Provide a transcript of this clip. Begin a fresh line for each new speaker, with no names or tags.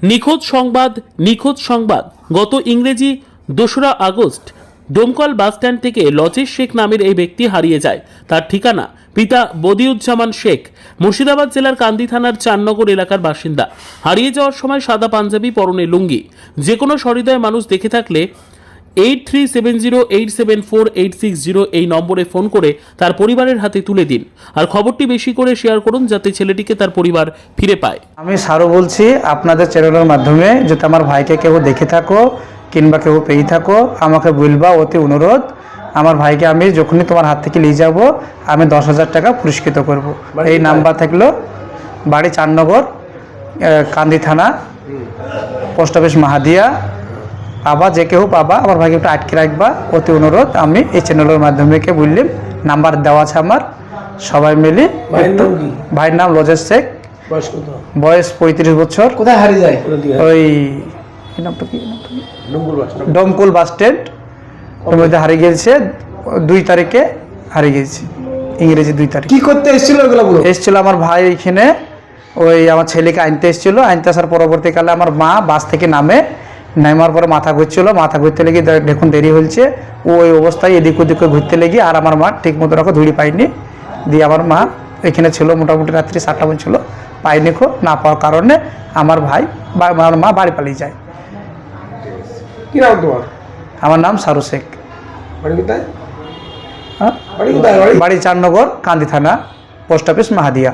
নিখোঁজ সংবাদ। নিখোঁজ সংবাদ। গত ইংরেজি 2রা আগস্ট ডোমকল বাসস্ট্যান্ড থেকে লজেশ শেখ নামের এই ব্যক্তি হারিয়ে যায়। তার ঠিকানা পিতা বদিউজ্জামান শেখ, মুর্শিদাবাদ জেলার কান্দি থানার চারনগর এলাকার বাসিন্দা। হারিয়ে যাওয়ার সময় সাদা পাঞ্জাবি, পরনে লুঙ্গি। যে কোনো সহৃদয় মানুষ দেখে থাকলে 8370874860 এই নম্বরে ফোন করে তার পরিবারের হাতে তুলে দিন। আর খবরটি বেশি করে শেয়ার করুন যাতে ছেলেটিকে তার পরিবার ফিরে পায়।
আমি সারো বলছি আপনাদের চ্যানেলের মাধ্যমে, যদি আমার ভাইকে কেউ দেখে থাকো কিংবা কেউ পেয়ে থাকো আমাকে বলবা, অতি অনুরোধ। আমার ভাইকে আমি যখনই তোমার হাত থেকে নিয়ে যাব আমি 10,000 টাকা পুরস্কৃত করব। এই নাম্বার থাকলো, বাড়ি চারনগর, কান্দি থানা, পোস্ট অফিস মাহাদিয়া। পাবা, যে কেউ পাবা, আমার ভাইকে একটু আটকে রাখবা, অতি অনুরোধ। আমি এই চ্যানেলের মাধ্যমে বললাম, নাম্বার দেওয়া আছে আমার, সবাই মিলে। ভাইয়ের নাম লজেশ শেখ, বয়স 35 বছর।
কোথায় হারিয়ে যায়?
ওই ডোমকল বাস স্ট্যান্ড ওর মধ্যে হারিয়ে গেছে। 2 তারিখে হারিয়ে গেছে, ইংরেজি 2 তারিখ।
কি করতে এসেছিল এগুলো?
এসেছিল আমার ভাই এখানে, ওই আমার ছেলেকে আনতে এসেছিল। আনতে আসার পরবর্তীকালে আমার মা বাস থেকে নামার পরে মাথা ঘুরতে লেগে দেখুন দেরি হয়েছে। ওই অবস্থায় এদিক ওদিকে ঘুরতে লেগে, আর আমার মা ঠিক মতো রাখো ধুড়ি পাইনি। দিয়ে আমার মা এখানে ছিল মোটামুটি রাত্রি 7টা পর্যন্ত, পাইনি না পাওয়ার কারণে আমার ভাই বা আমার মা বাড়ি পালিয়ে যায়।
কি নাম তোমার?
আমার নাম সারু শেখ।
বাড়ি কোথায়?
হ্যাঁ,
বাড়ি কোথায়?
বাড়ি চারনগর, কান্দি থানা, পোস্ট অফিস মাহাদিয়া।